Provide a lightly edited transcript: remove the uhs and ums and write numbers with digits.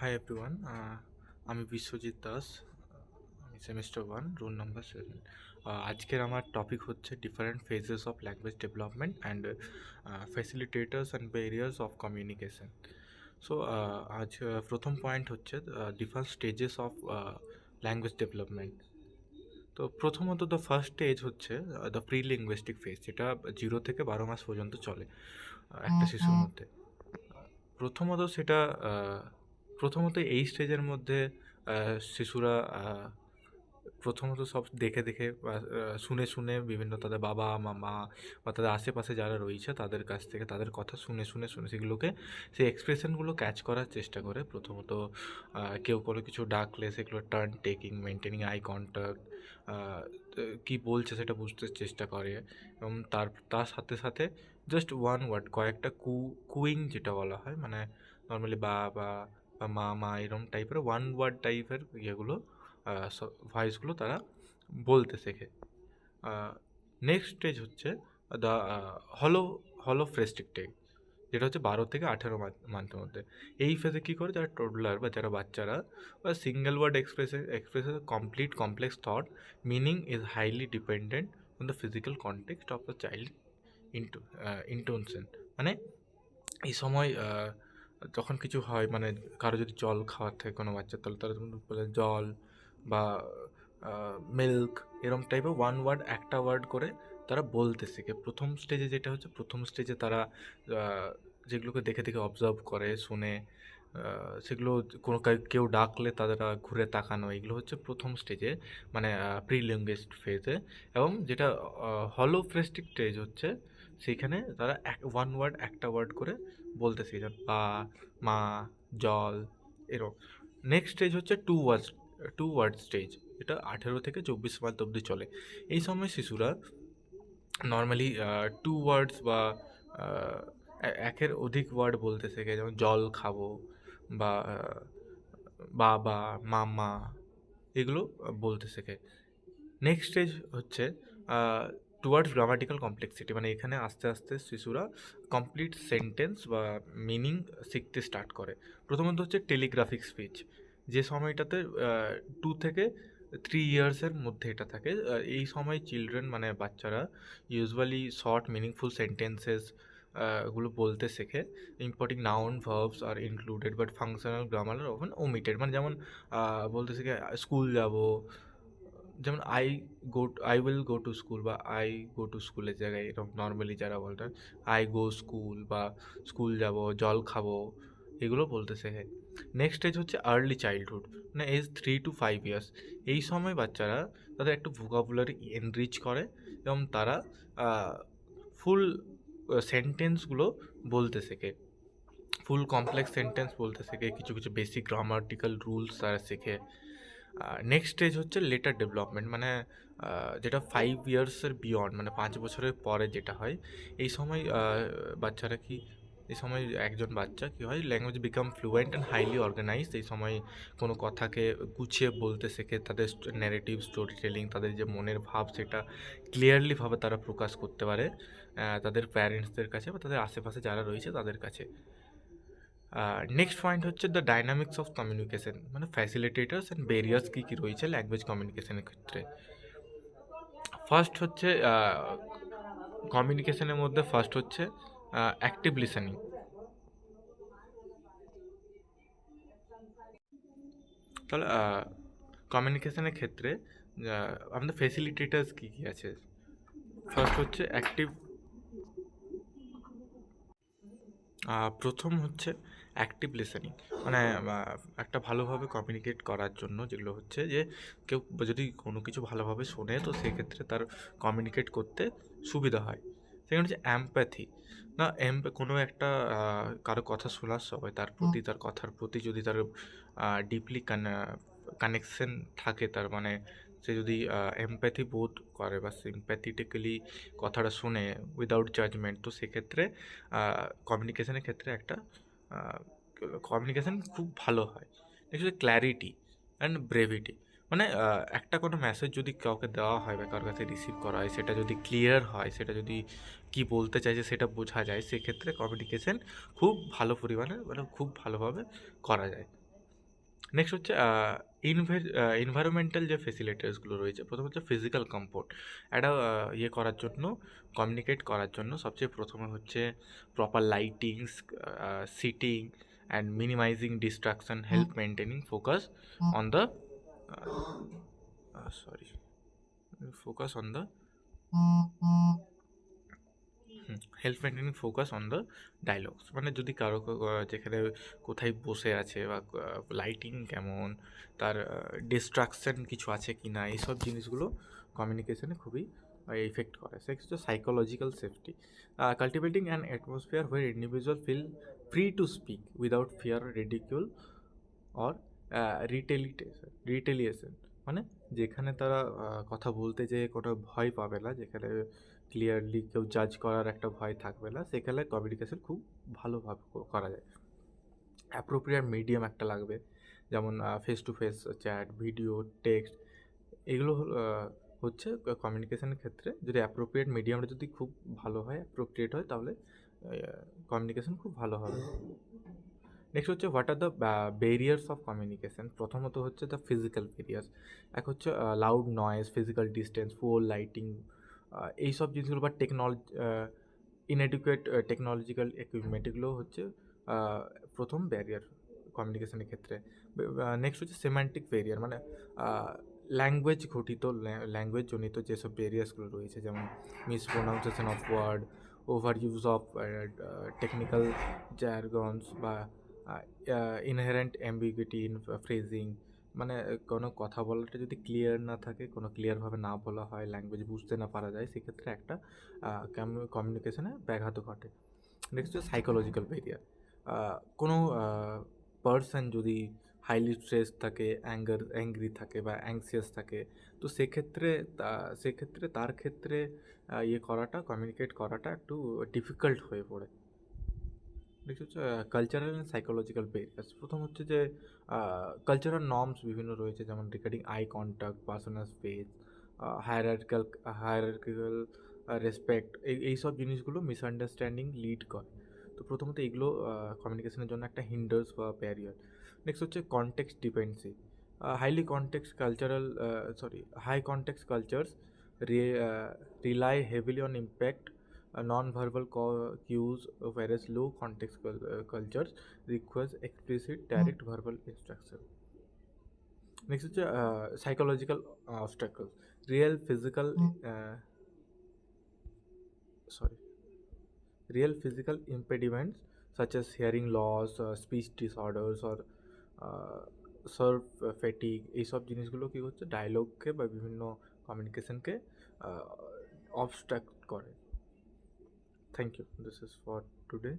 Hi everyone, আমি বিশ্বজিৎ দাস, আমি semester one, roll number 7। আজকের আমার টপিক হচ্ছে different phases of language development and facilitators and barriers of communication. So আজ প্রথম পয়েন্ট হচ্ছে different stages of language development. তো প্রথমত দ্য ফার্স্ট স্টেজ হচ্ছে দ্য প্রি লিঙ্গুইস্টিক ফেজ, যেটা 0 থেকে 12 মাস পর্যন্ত চলে একটা শিশুর মধ্যে। প্রথমত সেটা প্রথমত এই স্টেজের মধ্যে শিশুরা প্রথমত সব দেখে দেখে বা শুনে শুনে বিভিন্ন তাদের বাবা মা বা তাদের আশেপাশে যারা রয়েছে তাদের কাছ থেকে তাদের কথা শুনে শুনে শুনে সেগুলোকে সেই এক্সপ্রেশনগুলো ক্যাচ করার চেষ্টা করে। প্রথমত কেউ কোনো কিছু ডাকলে সেগুলো turn taking, maintaining eye contact, কী বলছে সেটা বুঝতে চেষ্টা করে, এবং তার সাথে সাথে জাস্ট ওয়ান ওয়ার্ড কয়েকটা কুইং যেটা বলা হয়, মানে নর্মালি বা বা বা মা এরকম টাইপের ওয়ান ওয়ার্ড টাইপের ইয়েগুলো ভয়েসগুলো তারা বলতে শেখে। নেক্সট স্টেজ হচ্ছে দ্য হলো হলোফ্রেস্টিক টেক, যেটা হচ্ছে 12 থেকে 18 মান্থের মধ্যে। এই ফেজে কী করে, যারা টোডলার বা যারা বাচ্চারা বা single word expresses complete complex thought, meaning is highly dependent on the physical context of the child intonation. মানে এই সময় যখন কিছু হয়, মানে কারো যদি জল খাওয়ার থাকে কোনো বাচ্চা, তাহলে তারা যখন বলে জল বা মিল্ক, এরম টাইপের ওয়ান ওয়ার্ড একটা ওয়ার্ড করে তারা বলতে শেখে। প্রথম স্টেজে যেটা হচ্ছে, প্রথম স্টেজে তারা যেগুলোকে দেখে দেখে অবজার্ভ করে, শুনে, সেগুলো কোনো কেউ ডাকলে তারা ঘুরে তাকানো, এগুলো হচ্ছে প্রথম স্টেজে, মানে প্রি লিঙ্গুইস্ট ফেজে। এবং যেটা হলোফ্রেস্টিক স্টেজ হচ্ছে, সেইখানে তারা ওয়ান ওয়ার্ড একটা ওয়ার্ড করে বলতে শিখে, যেমন বা, মা, জল, এরকম। নেক্সট স্টেজ হচ্ছে টু ওয়ার্ড স্টেজ, এটা 18 থেকে 24 মাস অবধি চলে। এই সময় শিশুরা নর্মালি টু ওয়ার্ডস বা একের অধিক ওয়ার্ড বলতে শেখে, যেমন জল খাবো বা বাবা, মামা, এগুলো বলতে শেখে। নেক্সট স্টেজ হচ্ছে টুয়ার্ডস গ্রামাটিক্যাল কমপ্লেক্সিটি, মানে এখানে আস্তে আস্তে শিশুরা কমপ্লিট সেন্টেন্স বা মিনিং শিখতে স্টার্ট করে। প্রথমত হচ্ছে টেলিগ্রাফিক স্পিচ, যে সময়টাতে 2 থেকে 3 ইয়ার্সের মধ্যে এটা থাকে। এই সময় চিলড্রেন, মানে বাচ্চারা ইউজুয়ালি শর্ট মিনিংফুল সেন্টেন্সেস গুলো বলতে শেখে। Importing noun verbs are included but functional grammar are often omitted, মানে যেমন বলতে শেখে স্কুল যাব, যেমন I will go to school বা আই গো টু স্কুলের জায়গায় এরকম নর্মালি যারা বলতে আই গো স্কুল বা স্কুল যাব, জল খাবো, এগুলো বলতে শেখে। নেক্সট স্টেজ হচ্ছে আর্লি চাইল্ডহুড, মানে এজ 3 to 5 ইয়ার্স। এই সময় বাচ্চারা তাদের একটু ভোকাবুলারি এনরিচ করে এবং তারা ফুল সেন্টেন্সগুলো বলতে শেখে, ফুল কমপ্লেক্স সেন্টেন্স বলতে শেখে, কিছু কিছু বেসিক গ্রামাটিক্যাল রুলস তারা শেখে। নেক্সট স্টেজ হচ্ছে লেটার ডেভেলপমেন্ট, মানে যেটা 5 ইয়ার্সের বিয়ন্ড, মানে 5 বছরের পরে যেটা হয়। এই সময় বাচ্চারা কি এই সময় একজন বাচ্চা কী হয়, language become fluent and highly organized. এই সময় কোনো কথাকে গুছিয়ে বলতে শেখে, তাদের ন্যারেটিভ স্টোরি টেলিং, তাদের যে মনের ভাব সেটা ক্লিয়ারলিভাবে তারা প্রকাশ করতে পারে তাদের প্যারেন্টসদের কাছে বা তাদের আশেপাশে যারা রয়েছে তাদের কাছে। নেক্সট পয়েন্ট হচ্ছে দ্য ডাইনামিক্স অফ কমিউনিকেশন, মানে ফ্যাসিলিটেটার্স অ্যান্ড ব্যারিয়ার্স কী কী রয়েছে ল্যাঙ্গুয়েজ কমিউনিকেশনের ক্ষেত্রে। ফার্স্ট হচ্ছে কমিউনিকেশনের মধ্যে ফার্স্ট হচ্ছে অ্যাক্টিভ লিসেনিং। তাহলে কমিউনিকেশনের ক্ষেত্রে আমাদের ফ্যাসিলিটেটার্স কী কী আছে। ফার্স্ট হচ্ছে প্রথম হচ্ছে অ্যাক্টিভ লিসেনিং, মানে একটা ভালোভাবে কমিউনিকেট করার জন্য যেগুলো হচ্ছে যে কেউ যদি কোনো কিছু ভালোভাবে শোনে তো সেক্ষেত্রে তার কমিউনিকেট করতে সুবিধা হয়। সেখানে হচ্ছে অ্যাম্প্যাথি, না কোনো একটা কারো কথা শোনার সময় তার প্রতি, তার কথার প্রতি যদি তার ডিপলি কানেকশন থাকে, তার মানে সে যদি এমপ্যাথি বোধ করে বা সিম্প্যাথেটিক্যালি কথাটা শোনে উইদাউট জাজমেন্ট, তো সেক্ষেত্রে কমিউনিকেশনের ক্ষেত্রে একটা কমিউনিকেশান খুব ভালো হয়। নেক্সট হচ্ছে ক্ল্যারিটি অ্যান্ড ব্রেভিটি, মানে একটা কোনো মেসেজ যদি কাউকে দেওয়া হয় বা কারোর কাছে রিসিভ করা হয়, সেটা যদি ক্লিয়ার হয়, সেটা যদি কী বলতে চাইছে সেটা বোঝা যায়, সেক্ষেত্রে কমিউনিকেশান খুব ভালো পরিমাণে, মানে খুব ভালোভাবে করা যায়। নেক্সট হচ্ছে এনভায়রনমেন্টাল যে ফেসিলিটিসগুলো রয়েছে। প্রথম হচ্ছে ফিজিক্যাল কমফোর্ট। একটা ইয়ে করার জন্য, কমিউনিকেট করার জন্য সবচেয়ে প্রথমে হচ্ছে proper lightings, seating and minimizing distraction help maintaining focus on the sorry focus on the help maintaining focus on the dialogues. মানে যদি কারো যেখানে কোথায় বসে আছে বা লাইটিং কেমন, তার ডিস্ট্রাকশন কিছু আছে কি না, এইসব জিনিসগুলো কমিউনিকেশনে খুবই ইফেক্ট করে। সেক্স হচ্ছে psychological safety, cultivating an atmosphere where individual feel free to speak without fear ridicule or retaliation. মানে যেখানে তারা কথা বলতে যেয়ে কোনো ভয় পাবে না, যেখানে ক্লিয়ারলি কেউ জাজ করার একটা ভয় থাকবে না, সেখানে কমিউনিকেশন খুব ভালোভাবে করা যায়। অ্যাপ্রোপ্রিয়েট মিডিয়াম একটা লাগবে, যেমন face to face chat, video, text. এগুলো হচ্ছে কমিউনিকেশনের ক্ষেত্রে যদি অ্যাপ্রোপ্রিয়েট মিডিয়ামটা যদি খুব ভালো হয়, অ্যাপ্রোপ্রিয়েট হয়, তাহলে কমিউনিকেশন খুব ভালো হবে। নেক্সট হচ্ছে what are the barriers of communication. প্রথমত হচ্ছে দ্য ফিজিক্যাল ব্যারিয়ার্স। এক হচ্ছে loud noise, physical distance, poor lighting, এইসব জিনিসগুলো বা ইনএডুকেট টেকনোলজিক্যাল ইকুইপমেন্ট, এগুলো হচ্ছে প্রথম ব্যারিয়ার কমিউনিকেশনের ক্ষেত্রে। নেক্সট হচ্ছে সেমান্টিক ব্যারিয়ার, মানে ল্যাঙ্গুয়েজ ঘটিত, ল্যাঙ্গুয়েজ জনিত যেসব ব্যারিয়ার্সগুলো রয়েছে, যেমন mispronunciation of word, over use of technical jargons বা ইনহেরেন্ট অ্যাম্বিগুইটি ইন ফ্রেজিং। মানে কোনো কথা বলাটা যদি ক্লিয়ার না থাকে, কোনো ক্লিয়ারভাবে না বলা হয়, ল্যাঙ্গুয়েজ বুঝতে না পারা যায়, সেক্ষেত্রে একটা কমিউনিকেশনে ব্যাঘাত ঘটে। নেক্সট হচ্ছে সাইকোলজিক্যাল ব্যারিয়ার। কোনো পার্সন যদি হাইলি স্ট্রেস থাকে, অ্যাংরি থাকে বা অ্যাংসিয়াস থাকে, তো সেক্ষেত্রে তার ক্ষেত্রে ইয়ে করাটা, কমিউনিকেট করাটা একটু ডিফিকাল্ট হয়ে পড়ে। নেক্সট হচ্ছে কালচারাল অ্যান্ড সাইকোলজিক্যাল ব্যারিয়ার্স। প্রথম হচ্ছে যে কালচারাল নর্মস বিভিন্ন রয়েছে, যেমন regarding eye contact, personal space, hierarchical respect, এইসব জিনিসগুলো মিসআন্ডারস্ট্যান্ডিং লিড করে। তো প্রথমত এগুলো কমিউনিকেশনের জন্য একটা হিন্ডার্স বা ব্যারিয়ার। নেক্সট হচ্ছে context dependency. High context cultures rely heavily on impact non-verbal cues, whereas low context cultures requires explicit direct verbal instruction. Next is psychological obstacles. Real physical uh, sorry real physical impediments such as hearing loss, speech disorders or serve fatigue, এইসব জিনিসগুলো কী হচ্ছে ডায়লগকে বা বিভিন্ন কমিউনিকেশনকে abstract করে। Thank you. This is for today.